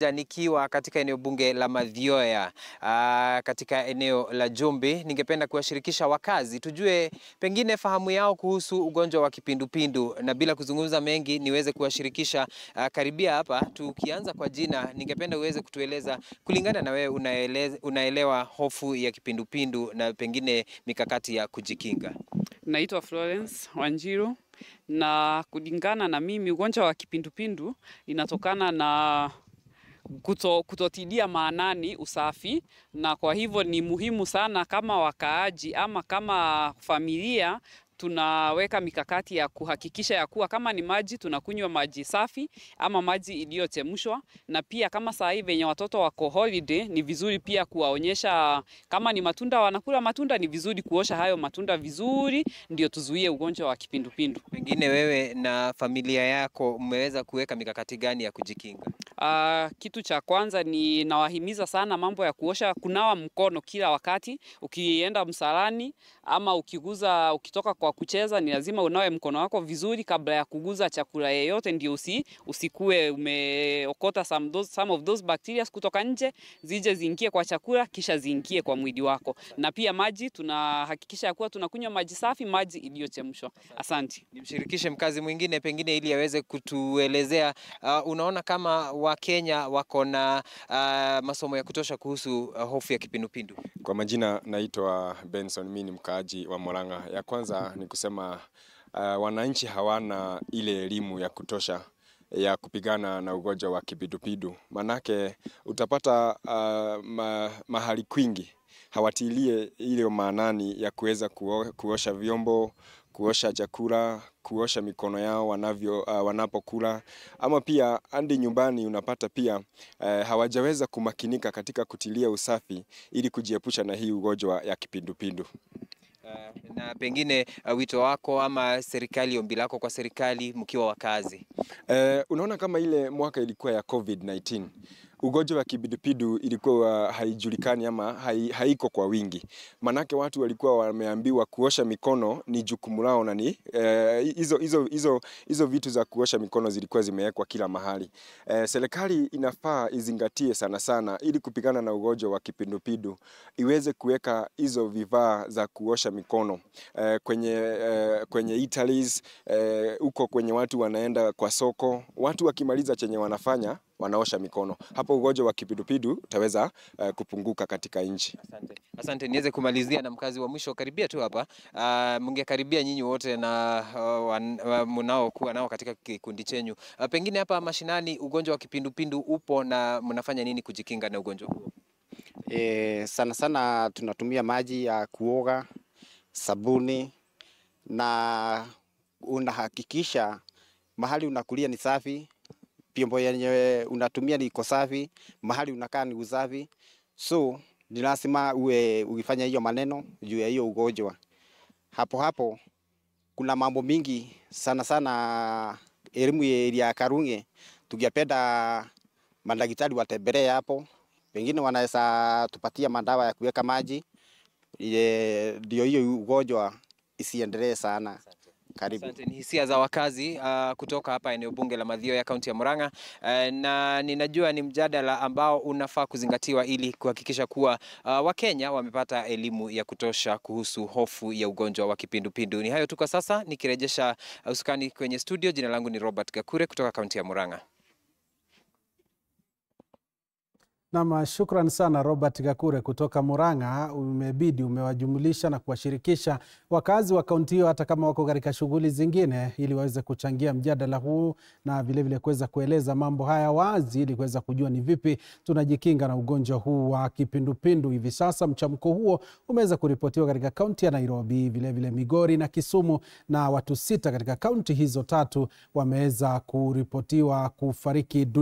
Nikiwa katika eneo bunge la Mathioya katika eneo la Jombe, ningependa kuwashirikisha wakazi tujue pengine fahamu yao kuhusu ugonjwa wa kipindupindu, na bila kuzungumza mengi niweze kuwashirikisha karibia hapa. Tukianza kwa jina, ningependa uweze kutueleza kulingana na wewe unaelewa hofu ya kipindupindu na pengine mikakati ya kujikinga. Naitwa Florence Wanjiru, na kulingana na mimi ugonjwa wa kipindupindu inatokana na kutotilia maanani usafi, na kwa hivyo ni muhimu sana kama wakaaji ama kama familia tunaweka mikakati ya kuhakikisha ya kuwa kama ni maji tunakunywa maji safi ama maji iliyochemshwa, na pia kama saa hivi wenye watoto wako holiday ni vizuri pia kuwaonyesha kama ni matunda wanakula matunda, ni vizuri kuosha hayo matunda vizuri, ndio tuzuie ugonjwa wa kipindupindu. Pengine wewe na familia yako mmeweza kuweka mikakati gani ya kujikinga? Kitu cha kwanza ni nawahimiza sana mambo ya kunawa mkono kila wakati. Ukienda msalani ama ukitoka kwa kucheza, ni lazima unawe mkono wako vizuri kabla ya kuguza chakula yeyote, ndio usikue umeokota some of those bacteria kutoka nje zije ziingie kwa chakula kisha ziingie kwa mwili wako. Na pia maji tunahakikisha kuwa tunakunywa maji safi, maji iliyochemshwa. Asante. Nimshirikishe mkazi mwingine pengine ili aweze kutuelezea unaona kama Wakenya wako na masomo ya kutosha kuhusu hofu ya kipindupindu? Kwa majina naitwa Benson, mimi ni mkaaji wa Murang'a. Ya kwanza ni kusema wananchi hawana ile elimu ya kutosha ya kupigana na ugonjwa wa kipindupindu. Manake utapata mahali kwingi hawatilie ile maanani ya kuweza kuosha vyombo, kuosha chakula, kuosha mikono yao wanapokula, ama pia hadi nyumbani unapata pia hawajaweza kumakinika katika kutilia usafi ili kujiepusha na hii ugonjwa ya kipindupindu. Na pengine wito wako ama serikali, ombi lako kwa serikali mkiwa wakazi? Unaona kama ile mwaka ilikuwa ya COVID-19, ugonjwa wa kipindupindu ilikuwa haijulikani ama haiko kwa wingi. Manake watu walikuwa wameambiwa kuosha mikono ni jukumu lao, na ni hizo vitu za kuosha mikono zilikuwa zimewekwa kila mahali. Serikali inafaa izingatie sana sana ili kupigana na ugonjwa wa kipindupindu, iweze kuweka hizo vifaa za kuosha mikono kwenye Italy's, huko kwenye watu wanaenda kwa soko, watu wakimaliza chenye wanafanya wanaosha mikono. Hapo ugonjwa wa kipindupindu utaweza kupunguka katika nchi. Asante. Niweze kumalizia na mkazi wa mwisho karibia tu hapa. Mungekaribia nyinyi wote na mnaokuwa nao katika kikundi chenyu. Pengine hapa mashinani ugonjwa wa kipindupindu upo na mnafanya nini kujikinga na ugonjwa huo? Sana sana tunatumia maji ya kuoga, sabuni, na unahakikisha mahali unakulia ni safi, vyombo yenye unatumia ni safi, mahali unakaa ni usafi. So ni lazima ukifanya hiyo maneno juu ya hiyo ugonjwa. Hapo kuna mambo mingi sana sana elimu ya Karunge. Tungependa madaktari watembelee hapo, pengine wanaweza tupatia madawa ya kuweka maji ndio hiyo ugonjwa isiendelee sana. Karibu. Asante. Ni hisia za wakazi kutoka hapa eneo bunge la Mathioya, kaunti ya Murang'a, na ninajua ni mjadala ambao unafaa kuzingatiwa ili kuhakikisha kuwa Wakenya wamepata elimu ya kutosha kuhusu hofu ya ugonjwa wa kipindupindu. Ni hayo tu kwa sasa, nikirejesha usukani kwenye studio. Jina langu ni Robert Gakure kutoka kaunti ya Murang'a. Naam, shukran sana Robert Gakure kutoka Murang'a. Umewajumulisha na kuwashirikisha wakazi wa kaunti hiyo hata kama wako katika shughuli zingine, ili waweze kuchangia mjadala huu na vile vile kuweza kueleza mambo haya wazi ili kuweza kujua ni vipi tunajikinga na ugonjwa huu wa kipindupindu. Hivi sasa mchamko huo umeweza kuripotiwa katika kaunti ya Nairobi, vile vile Migori na Kisumu, na watu 6 katika kaunti hizo 3 wameweza kuripotiwa kufariki dunia.